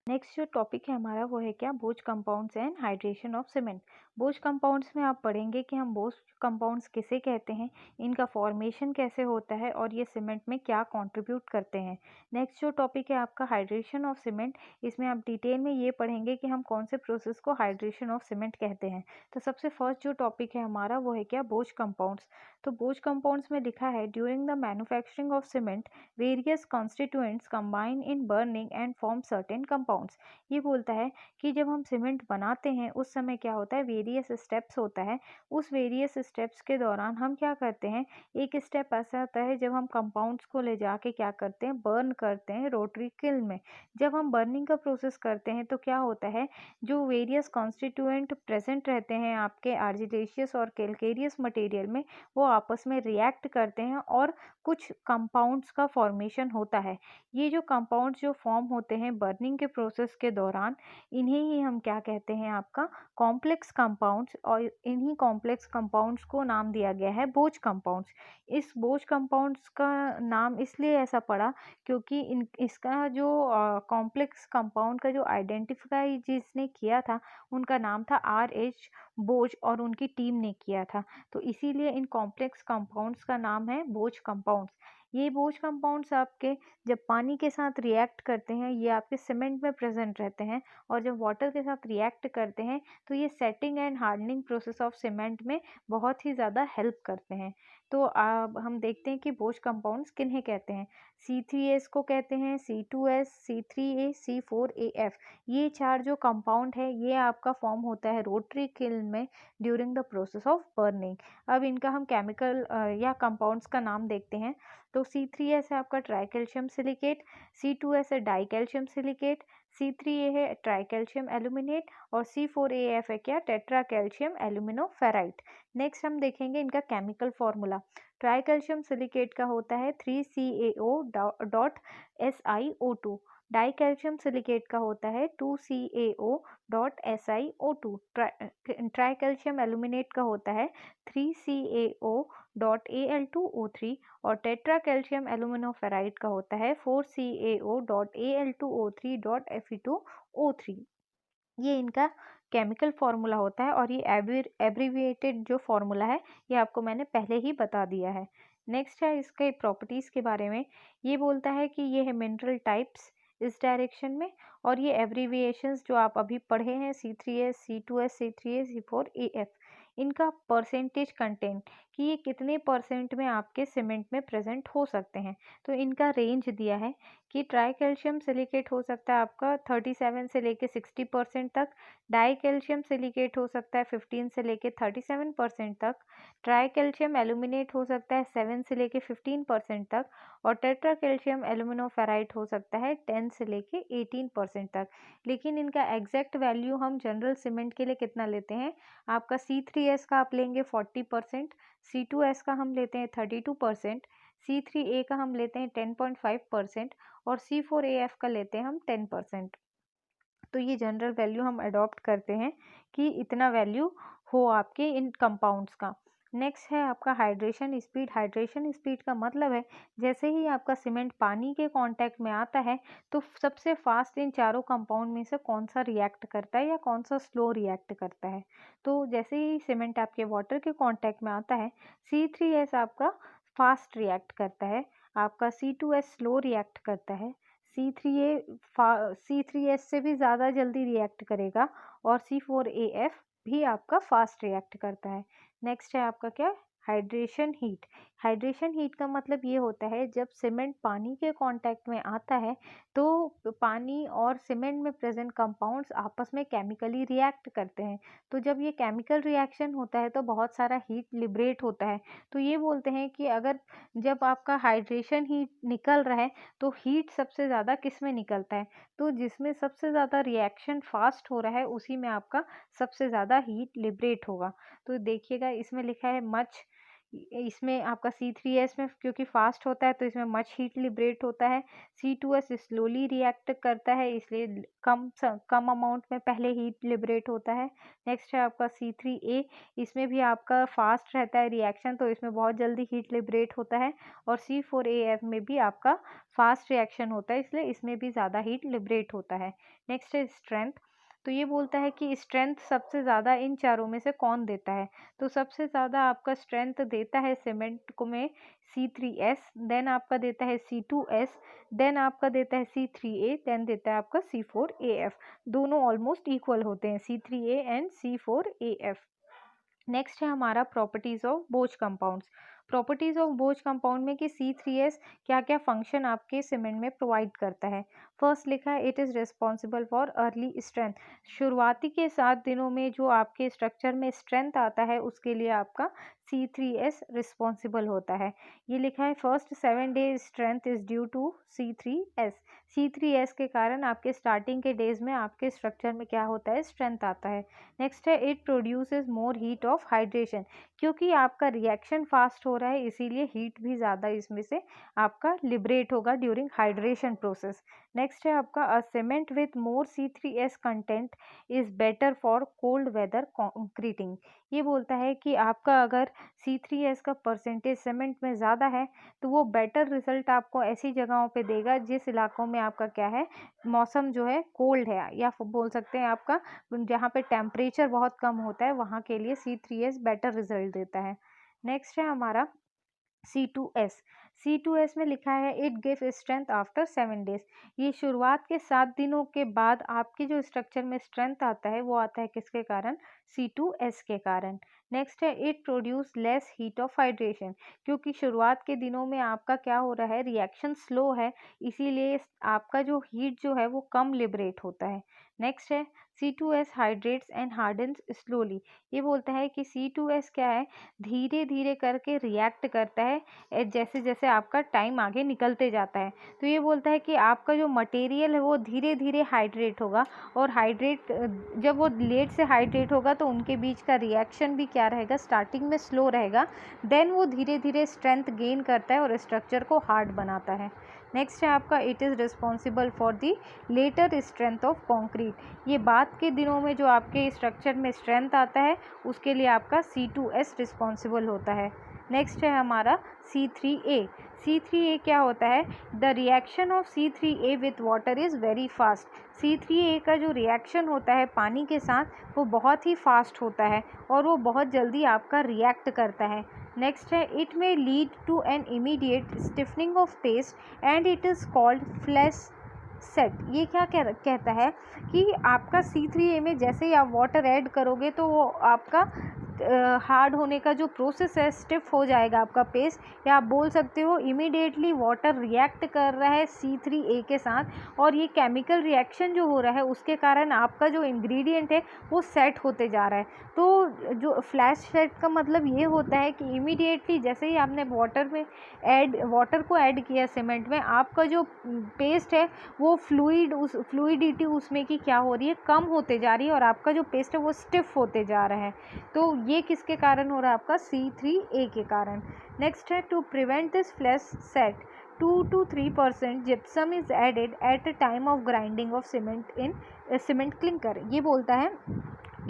Next जो topic है हमारा वो है क्या, बोझ compounds and hydration of cement. बोझ कंपाउंड्स में आप पढ़ेंगे कि हम बोझ कंपाउंड्स किसे कहते हैं, इनका फॉर्मेशन कैसे होता है और ये सीमेंट में क्या कंट्रीब्यूट करते हैं। नेक्स्ट जो टॉपिक है आपका हाइड्रेशन ऑफ सीमेंट, इसमें आप डिटेल में ये पढ़ेंगे कि हम कौन से प्रोसेस को हाइड्रेशन ऑफ सीमेंट कहते हैं। तो सबसे फर्स्ट जो टॉपिक है हमारा वो है क्या, बोझ कंपाउंड्स। तो बोझ कंपाउंड्स में लिखा है, during the manufacturing of cement various constituents combine in burning and form certain compounds. ये बोलता है कि जब हम सीमेंट बनाते हैं उस समय क्या होता है, वेरियस स्टेप्स होता है। उस वेरियस स्टेप्स के दौरान हम क्या करते हैं, एक स्टेप ऐसा आता है जब हम कंपाउंड्स को ले जाके क्या करते हैं, बर्न करते हैं रोटरी किल्न में। जब हम बर्निंग का प्रोसेस करते हैं तो क्या होता है, जो वेरियस कॉन्स्टिट्यूएंट प्रेजेंट रहते हैं आपके आर्जिलेशियस और कैलकेरियस मटेरियल में, वो आपस में रिएक्ट करते हैं और कुछ कंपाउंड्स का फॉर्मेशन होता है। ये जो कंपाउंड्स जो फॉर्म होते हैं बर्निंग के प्रोसेस के दौरान, इन्हें ही हम क्या कहते हैं, आपका कॉम्प्लेक्स कंपाउंड्स। और इन्हीं कॉम्प्लेक्स कंपाउंड्स को नाम दिया गया है बोझ कंपाउंड्स। इस बोझ कंपाउंड्स का नाम इसलिए ऐसा पड़ा क्योंकि इसका जो कॉम्प्लेक्स कंपाउंड का जो आइडेंटिफाई जिसने किया था, उनका नाम था R H बोझ और उनकी टीम ने किया था। तो इसीलिए इन कॉम्प्लेक्स कंपाउंड्स का नाम है बोझ कंपाउंड्स। ये बोझ कंपाउंड्स आपके जब पानी के साथ रिएक्ट करते हैं, ये आपके सीमेंट में प्रेजेंट रहते हैं। और जब वाटर के साथ रिएक्ट करते हैं तो ये setting and hardening process of cement में बहुत ही ज़्यादा हेल्प करते हैं। तो अब हम देखते हैं कि बोझ कंपाउंड्स किन्हें कहते हैं। C3S को कहते हैं, C2S, C3A, C4AF। ये चार जो कंपाउंड है ये आपका फॉर्म होता है रोटरी किल्न में during the process of burning. अब इनका हम केमिकल या कंपाउंड्स का नाम देखते हैं। तो C3S है आपका ट्राइकैल्शियम सिलिकेट, C2S है डाइकैल्शियम सिलिकेट, C3A है ट्राइकैल्शियम एल्यूमिनेट और C4AF है क्या, टेट्रा कैल्शियम एल्यूमिनोफेराइट। नेक्स्ट हम देखेंगे इनका केमिकल फॉर्मूला। ट्राइकैल्शियम सिलिकेट का होता है 3CaO dot SiO2। Dicalcium silicate का होता है 2CaO dot SiO2। Tricalcium aluminate का होता है 3CaO डॉट Al2O3 और टेट्रा कैल्शियम एल्यूमिनोफेराइट का होता है 4CaO dot Al2O3 dot Fe2O3। ये इनका केमिकल फॉर्मूला होता है और ये एब्रीविएटेड जो फॉर्मूला है ये आपको मैंने पहले ही बता दिया है। नेक्स्ट है इसके प्रॉपर्टीज़ के बारे में। ये बोलता है कि ये है मिनरल टाइप्स इस डायरेक्शन में, और ये एब्रीविएशंस जो आप अभी पढ़े हैं C3S, C2S, C3A, C4AF, इनका परसेंटेज कंटेंट कि ये कितने परसेंट में आपके सीमेंट में प्रेजेंट हो सकते हैं। तो इनका रेंज दिया है कि ट्राई कैल्शियम सिलिकेट हो सकता है आपका 37 से लेके 60% तक, डाई कैल्शियम सिलिकेट हो सकता है 15 से लेके 37% तक, ट्राई कैल्शियम एल्यूमिनेट हो सकता है 7 से लेके 15% तक, और टेट्रा कैल्शियम एल्यूमिनोफेराइट हो सकता है 10 से लेके 18% तक। लेकिन इनका एग्जैक्ट वैल्यू हम जनरल सीमेंट के लिए कितना लेते हैं, आपका C3S का आप लेंगे 40%, C2S का हम लेते हैं 32%, C3A का हम लेते हैं 10.5% और C4AF का लेते हैं हम 10%। तो ये जनरल वैल्यू हम अडॉप्ट करते हैं कि इतना वैल्यू हो आपके इन कंपाउंड्स का। नेक्स्ट है आपका हाइड्रेशन स्पीड। हाइड्रेशन स्पीड का मतलब है जैसे ही आपका सीमेंट पानी के कांटेक्ट में आता है तो सबसे फास्ट इन चारों कंपाउंड में से कौन सा रिएक्ट करता है या कौन सा स्लो रिएक्ट करता है। तो जैसे ही सीमेंट आपके वाटर के कांटेक्ट में आता है, C3S आपका फास्ट रिएक्ट करता है, आपका C2S स्लो रिएक्ट करता है, C3S से भी ज़्यादा जल्दी रिएक्ट करेगा और C4AF भी आपका फास्ट रिएक्ट करता है। नेक्स्ट है आपका क्या, हाइड्रेशन हीट। हाइड्रेशन हीट का मतलब ये होता है जब सीमेंट पानी के कांटेक्ट में आता है तो पानी और सीमेंट में प्रेजेंट कंपाउंड्स आपस में केमिकली रिएक्ट करते हैं। तो जब ये केमिकल रिएक्शन होता है तो बहुत सारा हीट लिबरेट होता है। तो ये बोलते हैं कि अगर जब आपका हाइड्रेशन हीट निकल रहा है तो हीट सबसे ज़्यादा किस में निकलता है, तो जिसमें सबसे ज़्यादा रिएक्शन फास्ट हो रहा है उसी में आपका सबसे ज़्यादा हीट लिबरेट होगा। तो देखिएगा इसमें लिखा है मच, इसमें आपका C3S में क्योंकि फास्ट होता है तो इसमें मच हीट लिबरेट होता है। C2S स्लोली रिएक्ट करता है, इसलिए कम अमाउंट में पहले हीट लिबरेट होता है। नेक्स्ट है आपका C3A, इसमें भी आपका फास्ट रहता है रिएक्शन, तो इसमें बहुत जल्दी हीट लिबरेट होता है। और C4AF में भी आपका फास्ट रिएक्शन होता है, इसलिए इसमें भी ज़्यादा हीट लिबरेट होता है। नेक्स्ट है स्ट्रेंथ, तो ये बोलता है कि स्ट्रेंथ सबसे ज़्यादा इन चारों में से कौन देता है। तो सबसे ज़्यादा आपका स्ट्रेंथ देता है सीमेंट को में C3S, देन आपका देता है C2S, देन आपका देता है C3A, देन देता है आपका C4AF। दोनों ऑलमोस्ट इक्वल होते हैं, C3A एंड C4AF। नेक्स्ट है हमारा प्रॉपर्टीज ऑफ बोझ कंपाउंड्स। प्रॉपर्टीज ऑफ बोझ कंपाउंड में कि C3S क्या क्या फंक्शन आपके सीमेंट में प्रोवाइड करता है। फर्स्ट लिखा है it is responsible for early strength, शुरुआती के 7 दिनों में जो आपके स्ट्रक्चर में स्ट्रेंथ आता है उसके लिए आपका C3S रिस्पॉन्सिबल होता है। ये लिखा है first 7 days strength is due to C3S। C3S के कारण आपके स्टार्टिंग के डेज में आपके स्ट्रक्चर में क्या होता है, स्ट्रेंथ आता है। नेक्स्ट है it produces more heat of hydration, क्योंकि आपका रिएक्शन फास्ट हो रहा है इसीलिए हीट भी ज़्यादा इसमें से आपका लिबरेट होगा ड्यूरिंग हाइड्रेशन प्रोसेस। नेक्स्ट है आपका a cement with more C3S content is better for cold weather concreting. ये बोलता है कि आपका अगर C3S का परसेंटेज सीमेंट में ज़्यादा है तो वो बेटर रिजल्ट आपको ऐसी जगहों पे देगा जिस इलाकों में आपका क्या है, मौसम जो है कोल्ड है, या बोल सकते हैं आपका जहाँ पे टेम्परेचर बहुत कम होता है वहाँ के लिए C3S बेटर रिजल्ट देता है। नेक्स्ट है हमारा C2S। C2S में लिखा है it give strength after 7 days. ये शुरुआत के 7 दिनों के बाद आपके जो स्ट्रक्चर में स्ट्रेंथ आता है वो आता है किसके कारण, C2S के कारण। नेक्स्ट है it produce less heat of hydration, क्योंकि शुरुआत के दिनों में आपका क्या हो रहा है, रिएक्शन स्लो है, इसीलिए आपका जो हीट जो है वो कम लिबरेट होता है। नेक्स्ट है C2S hydrates and hardens slowly. ये बोलता है कि C2S क्या है, धीरे धीरे करके रिएक्ट करता है जैसे जैसे आपका टाइम आगे निकलते जाता है। तो ये बोलता है कि आपका जो मटेरियल है वो धीरे धीरे हाइड्रेट होगा, और हाइड्रेट जब वो लेट से हाइड्रेट होगा तो उनके बीच का रिएक्शन भी क्या रहेगा, स्टार्टिंग में स्लो रहेगा, देन वो धीरे धीरे स्ट्रेंथ गेन करता है और स्ट्रक्चर को हार्ड बनाता है। नेक्स्ट है आपका it is responsible for the later strength of concrete. ये बाद के दिनों में जो आपके स्ट्रक्चर में स्ट्रेंथ आता है उसके लिए आपका C2S रिस्पॉन्सिबल होता है। नेक्स्ट है हमारा C3A। C3A क्या होता है, the reaction of C3A with water is very fast. C3A का जो रिएक्शन होता है पानी के साथ वो बहुत ही फास्ट होता है और वो बहुत जल्दी आपका रिएक्ट करता है। नेक्स्ट है it may lead to an immediate stiffening of paste and it is called flash set. ये क्या कहता है कि आपका C3A में जैसे ही आप वाटर ऐड करोगे तो वो आपका हार्ड होने का जो प्रोसेस है, स्टिफ हो जाएगा आपका पेस्ट, या आप बोल सकते हो इमीडिएटली वाटर रिएक्ट कर रहा है C3A के साथ, और ये केमिकल रिएक्शन जो हो रहा है उसके कारण आपका जो इंग्रेडिएंट है वो सेट होते जा रहा है। तो जो फ्लैश सेट का मतलब ये होता है कि इमीडिएटली जैसे ही आपने वाटर को ऐड किया सीमेंट में, आपका जो पेस्ट है वो फ्लूइडिटी उसमें की क्या हो रही है, कम होते जा रही है, और आपका जो पेस्ट है वो स्टिफ होते जा रहा है। तो ये किसके कारण हो रहा है, आपका C3A के कारण। नेक्स्ट है to prevent this flash set 2 to 3% gypsum is added at the time of grinding of cement in cement clinker. ये बोलता है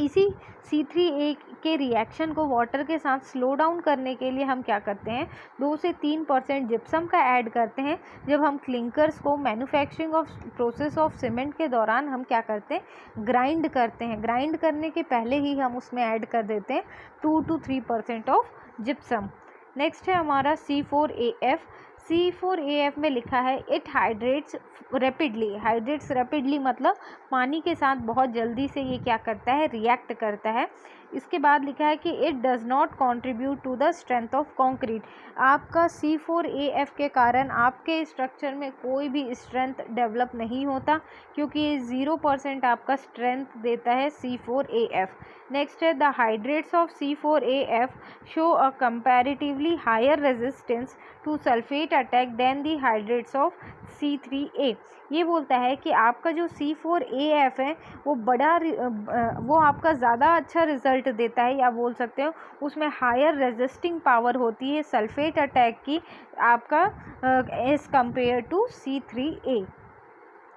इसी C3A के रिएक्शन को वाटर के साथ स्लो डाउन करने के लिए हम क्या करते हैं, 2 से 3% जिप्सम का ऐड करते हैं। जब हम क्लिंकर्स को manufacturing of process of cement के दौरान हम क्या करते हैं, ग्राइंड करते हैं। ग्राइंड करने के पहले ही हम उसमें ऐड कर देते हैं 2 to 3% ऑफ जिप्सम। नेक्स्ट है हमारा C4AF। C4AF में लिखा है it hydrates rapidly. Hydrates rapidly मतलब पानी के साथ बहुत जल्दी से ये क्या करता है, रिएक्ट करता है। इसके बाद लिखा है कि it does not contribute to the strength of concrete. आपका C4AF के कारण आपके स्ट्रक्चर में कोई भी स्ट्रेंथ डेवलप नहीं होता, क्योंकि ये 0% आपका स्ट्रेंथ देता है C4AF। नेक्स्ट है the hydrates of C4AF show a comparatively higher resistance to sulphate attack than the hydrates of C3A। ये बोलता है कि आपका जो C4AF है वो आपका ज़्यादा अच्छा रिजल्ट देता है, या बोल सकते हो उसमें हायर रेजिस्टिंग पावर होती है सल्फेट अटैक की आपका एज़ कंपेयर टू C3A।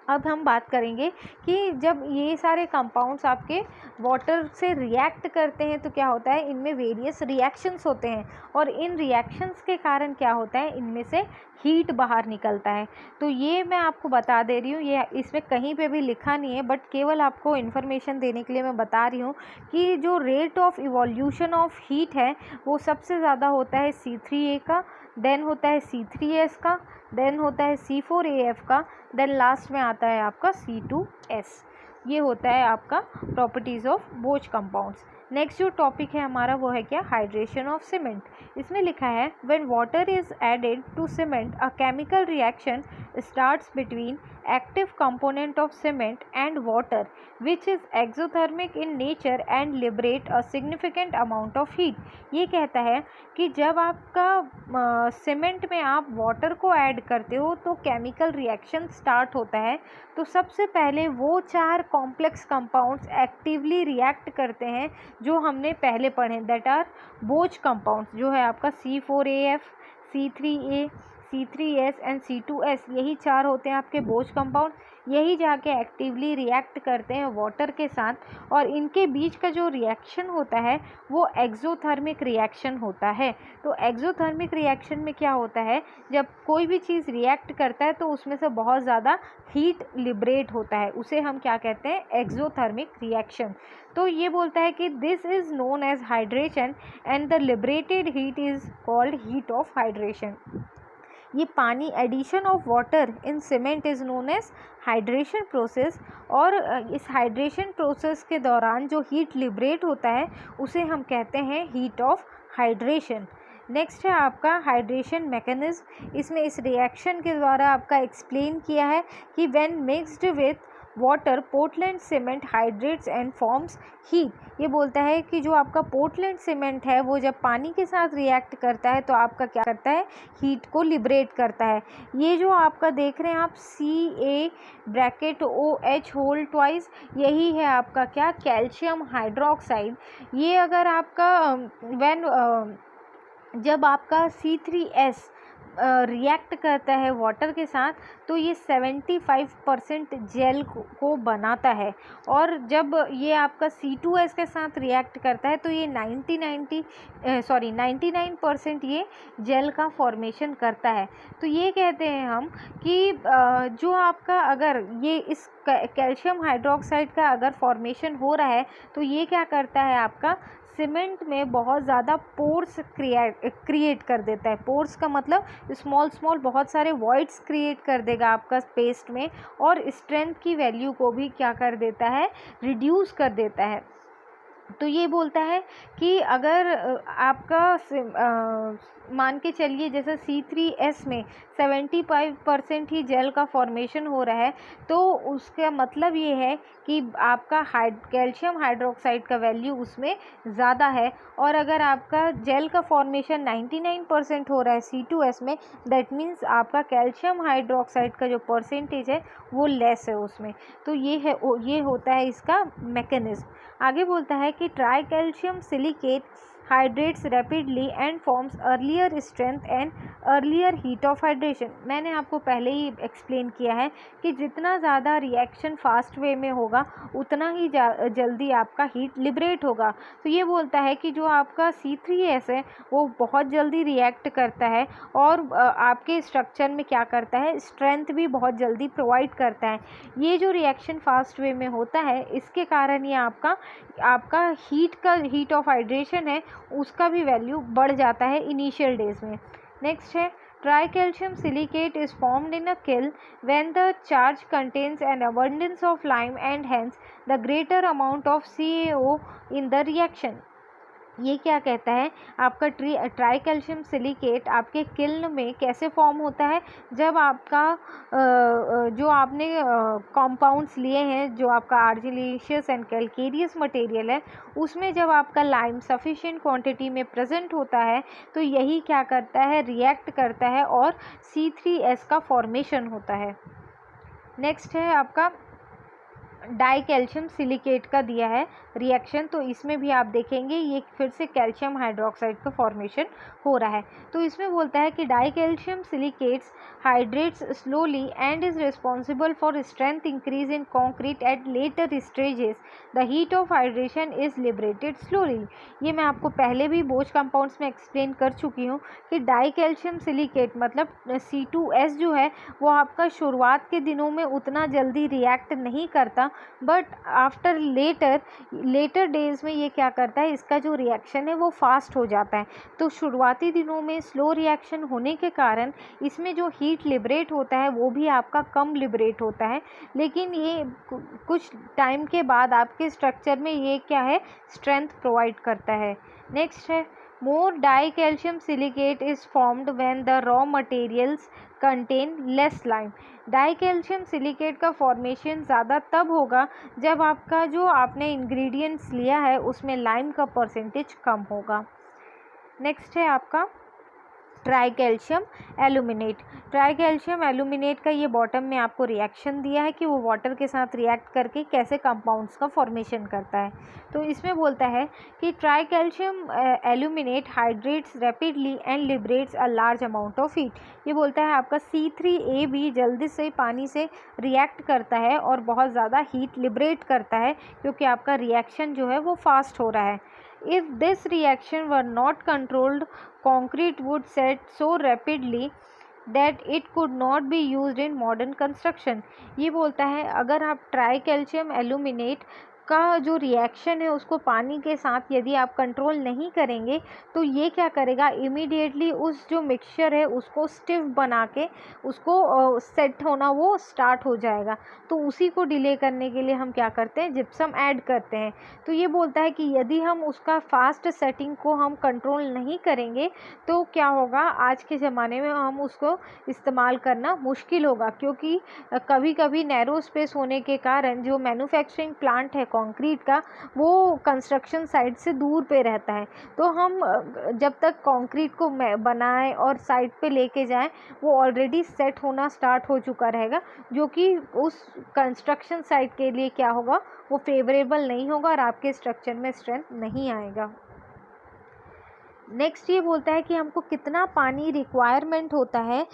अब हम बात करेंगे कि जब ये सारे कंपाउंड्स आपके वाटर से रिएक्ट करते हैं तो क्या होता है, इनमें वेरियस रिएक्शंस होते हैं, और इन रिएक्शंस के कारण क्या होता है, इनमें से हीट बाहर निकलता है। तो ये मैं आपको बता दे रही हूँ, ये इसमें कहीं पे भी लिखा नहीं है, बट केवल आपको इन्फॉर्मेशन देने के लिए मैं बता रही हूँ कि जो rate of evolution of heat है वो सबसे ज़्यादा होता है C3A का, देन होता है C3S का, देन होता है C4AF का, देन लास्ट में आता है आपका C2S। ये होता है आपका प्रॉपर्टीज़ ऑफ बोच कंपाउंड्स। नेक्स्ट जो टॉपिक है हमारा वो है क्या, हाइड्रेशन ऑफ सीमेंट। इसमें लिखा है when water is added to cement a chemical reaction starts between active component of cement and water which is exothermic in nature and liberate a significant amount of heat। ये कहता है कि जब आपका cement में आप वाटर को add करते हो तो केमिकल रिएक्शन स्टार्ट होता है। तो सबसे पहले वो 4 कॉम्प्लेक्स कंपाउंड्स एक्टिवली रिएक्ट करते हैं जो हमने पहले पढ़े, दैट आर बोच कंपाउंड्स, जो है आपका C4AF, C3A, C3S and C2S। यही 4 होते हैं आपके बोच कंपाउंड। यही जाके एक्टिवली रिएक्ट करते हैं वाटर के साथ, और इनके बीच का जो रिएक्शन होता है वो एक्सोथर्मिक रिएक्शन होता है। तो एक्सोथर्मिक रिएक्शन में क्या होता है, जब कोई भी चीज़ रिएक्ट करता है तो उसमें से बहुत ज़्यादा हीट लिबरेट होता है, उसे हम क्या कहते हैं, एक्सोथर्मिक रिएक्शन। तो ये बोलता है कि this is known as hydration and the liberated heat is called heat of hydration. ये पानी addition of water in cement is known as hydration process, और इस हाइड्रेशन प्रोसेस के दौरान जो हीट लिबरेट होता है उसे हम कहते हैं हीट ऑफ हाइड्रेशन। नेक्स्ट है आपका हाइड्रेशन मैकेनिज्म। इसमें इस रिएक्शन के द्वारा आपका एक्सप्लेन किया है कि when mixed with water Portland cement hydrates and forms heat. ये बोलता है कि जो आपका पोर्टलैंड सीमेंट है वो जब पानी के साथ रिएक्ट करता है तो आपका क्या करता है, हीट को लिबरेट करता है। ये जो आपका देख रहे हैं आप Ca(OH होल ट्वाइस, यही है आपका क्या, कैल्शियम हाइड्रोक्साइड। ये अगर आपका जब आपका C3S रिएक्ट करता है वाटर के साथ तो ये 75% जेल को बनाता है, और जब ये आपका C2S के साथ रिएक्ट करता है तो ये 99% ये जेल का फॉर्मेशन करता है। तो ये कहते हैं हम कि जो आपका अगर ये इस कैल्शियम हाइड्रोक्साइड का अगर फॉर्मेशन हो रहा है तो ये क्या करता है, आपका सीमेंट में बहुत ज़्यादा पोर्स क्रिएट कर देता है। पोर्स का मतलब स्मॉल बहुत सारे वॉइड्स क्रिएट कर देगा आपका पेस्ट में, और स्ट्रेंथ की वैल्यू को भी क्या कर देता है, रिड्यूस कर देता है। तो ये बोलता है कि अगर आपका मान के चलिए जैसे C3S में 75% ही जेल का फॉर्मेशन हो रहा है, तो उसका मतलब ये है कि आपका कैल्शियम हाइड्रोक्साइड का वैल्यू उसमें ज़्यादा है, और अगर आपका जेल का फॉर्मेशन 99% हो रहा है C2S में, दैट मीन्स आपका कैल्शियम हाइड्रोक्साइड का जो परसेंटेज है वो लेस है उसमें। तो ये होता है इसका मैकेनिज्म। आगे बोलता है कि try calcium silicate hydrates rapidly and forms earlier strength and earlier heat of hydration. मैंने आपको पहले ही एक्सप्लेन किया है कि जितना ज़्यादा रिएक्शन फास्ट वे में होगा उतना ही जल्दी आपका हीट लिबरेट होगा। तो ये बोलता है कि जो आपका C3S है वो बहुत जल्दी रिएक्ट करता है, और आपके स्ट्रक्चर में क्या करता है, स्ट्रेंथ भी बहुत जल्दी प्रोवाइड करता है। ये जो रिएक्शन फास्ट वे में होता है इसके कारण ये आपका हीट ऑफ हाइड्रेशन है उसका भी वैल्यू बढ़ जाता है इनिशियल डेज में। नेक्स्ट है tricalcium silicate is formed in a kiln when the charge contains an abundance of lime and hence the greater amount of CaO in the reaction। ये क्या कहता है, आपका ट्राई कैल्शियम सिलिकेट आपके kiln में कैसे फॉर्म होता है, जब आपका जो आपने कंपाउंड्स लिए हैं, जो आपका आर्जिलेशियस एंड कैल्केरियस मटेरियल है, उसमें जब आपका लाइम सफिशिएंट क्वांटिटी में प्रेजेंट होता है तो यही क्या करता है, रिएक्ट करता है और C3S का फॉर्मेशन होता है। नेक्स्ट है आपका डाई कैल्शियम सिलिकेट का दिया है रिएक्शन, तो इसमें भी आप देखेंगे ये फिर से कैल्शियम हाइड्रोक्साइड का फॉर्मेशन हो रहा है। तो इसमें बोलता है कि di calcium silicates hydrates slowly and is responsible for strength increase in concrete at later stages, the heat of hydration is liberated slowly. ये मैं आपको पहले भी बोझ कंपाउंड्स में एक्सप्लेन कर चुकी हूँ कि डाई कैल्शियम सिलिकेट मतलब C2S जो है वो आपका शुरुआत के दिनों में उतना जल्दी रिएक्ट नहीं करता, बट आफ्टर लेटर डेज में ये क्या करता है, इसका जो रिएक्शन है वो फास्ट हो जाता है। तो शुरुआती दिनों में स्लो रिएक्शन होने के कारण इसमें जो हीट लिबरेट होता है वो भी आपका कम लिबरेट होता है, लेकिन ये कुछ टाइम के बाद आपके स्ट्रक्चर में ये क्या है, स्ट्रेंथ प्रोवाइड करता है। नेक्स्ट है more dicalcium silicate is formed when the raw materials contain less lime। Dicalcium silicate का फॉर्मेशन ज़्यादा तब होगा जब आपका जो आपने इंग्रेडिएंट्स लिया है उसमें लाइम का परसेंटेज कम होगा। नेक्स्ट है आपका ट्राईकैल्शियम एल्यूमिनेट। ट्राईकैल्शियम एल्यूमिनेट का ये बॉटम में आपको रिएक्शन दिया है कि वो वाटर के साथ रिएक्ट करके कैसे कंपाउंड्स का फॉर्मेशन करता है। तो इसमें बोलता है कि tricalcium aluminate hydrates rapidly and liberates a large amount of heat. ये बोलता है आपका C3A भी जल्दी से पानी से रिएक्ट करता है और बहुत ज़्यादा हीट लिबरेट करता है, क्योंकि आपका रिएक्शन जो है वो फास्ट हो रहा है। If this reaction were not controlled, concrete would set so rapidly that it could not be used in modern construction। ये बोलता है अगर आप ट्राई कैल्शियम एल्यूमिनेट का जो रिएक्शन है उसको पानी के साथ यदि आप कंट्रोल नहीं करेंगे तो ये क्या करेगा, इमीडिएटली उस जो मिक्सचर है उसको स्टिफ बना के उसको सेट होना वो स्टार्ट हो जाएगा। तो उसी को डिले करने के लिए हम क्या करते हैं, जिप्सम ऐड करते हैं। तो ये बोलता है कि यदि हम उसका फास्ट सेटिंग को हम कंट्रोल नहीं करेंगे तो क्या होगा, आज के ज़माने में हम उसको इस्तेमाल करना मुश्किल होगा, क्योंकि कभी कभी नैरो स्पेस होने के कारण जो मैन्युफैक्चरिंग प्लांट है कंक्रीट का वो कंस्ट्रक्शन साइट से दूर पे रहता है। तो हम जब तक कंक्रीट को बनाएं और साइट पे लेके जाएं वो ऑलरेडी सेट होना स्टार्ट हो चुका रहेगा, जो कि उस कंस्ट्रक्शन साइट के लिए क्या होगा, वो फेवरेबल नहीं होगा और आपके स्ट्रक्चर में स्ट्रेंथ नहीं आएगा। नेक्स्ट ये बोलता है कि हमको कितना पानी रिक्वायरमेंट होता है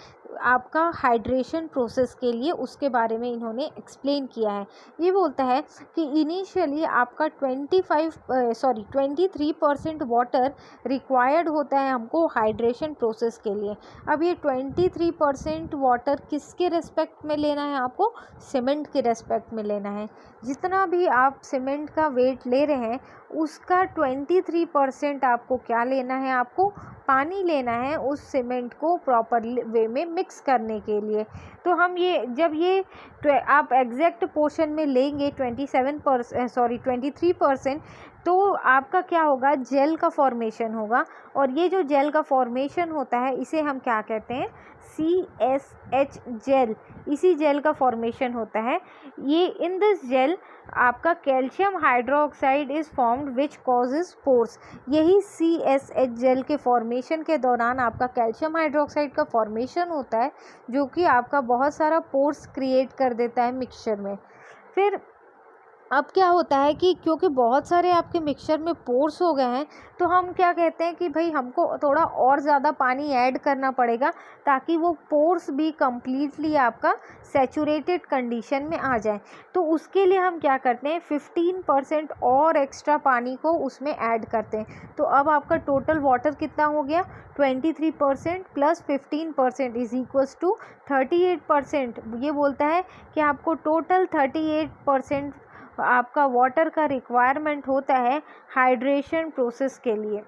आपका हाइड्रेशन प्रोसेस के लिए, उसके बारे में इन्होंने एक्सप्लेन किया है। ये बोलता है कि इनिशियली आपका 23% वाटर रिक्वायर्ड होता है हमको हाइड्रेशन प्रोसेस के लिए। अब ये 23% वाटर किसके रेस्पेक्ट में लेना है, आपको सीमेंट के रेस्पेक्ट में लेना है। जितना भी आप सीमेंट का वेट ले रहे हैं उसका 23% आपको क्या लेना है, आपको पानी लेना है उस सीमेंट को प्रॉपर वे में मिक्स करने के लिए। तो हम ये जब ये आप एग्जैक्ट पोर्शन में लेंगे 23%, तो आपका क्या होगा, जेल का फॉर्मेशन होगा। और ये जो जेल का फॉर्मेशन होता है इसे हम क्या कहते हैं, CSH जेल। इसी जेल का फॉर्मेशन होता है ये। इन दिस जेल आपका calcium hydroxide is formed which causes pores. यही CSH जेल के फॉर्मेशन के दौरान आपका कैल्शियम हाइड्रोक्साइड का फॉर्मेशन होता है, जो कि आपका बहुत सारा पोर्स क्रिएट कर देता है मिक्सचर में। फिर अब क्या होता है कि क्योंकि बहुत सारे आपके मिक्सचर में पोर्स हो गए हैं तो हम क्या कहते हैं कि भाई हमको थोड़ा और ज़्यादा पानी ऐड करना पड़ेगा ताकि वो पोर्स भी कम्प्लीटली आपका सैचुरेटेड कंडीशन में आ जाए। तो उसके लिए हम क्या करते हैं, 15% और एक्स्ट्रा पानी को उसमें ऐड करते हैं। तो अब आपका टोटल वाटर कितना हो गया, 23% प्लस 15% इज इक्वल्स टू 38%। ये बोलता है कि आपको टोटल 38% आपका वाटर का रिक्वायरमेंट होता है हाइड्रेशन प्रोसेस के लिए।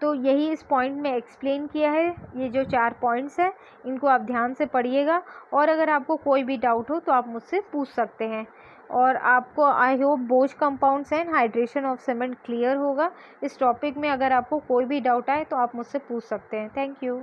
तो यही इस पॉइंट में एक्सप्लेन किया है। ये जो 4 पॉइंट्स हैं इनको आप ध्यान से पढ़िएगा और अगर आपको कोई भी डाउट हो तो आप मुझसे पूछ सकते हैं। और आपको आई होप बोझ compounds and hydration of cement clear होगा। इस टॉपिक में अगर आपको कोई भी डाउट आए तो आप मुझसे पूछ सकते हैं। Thank you.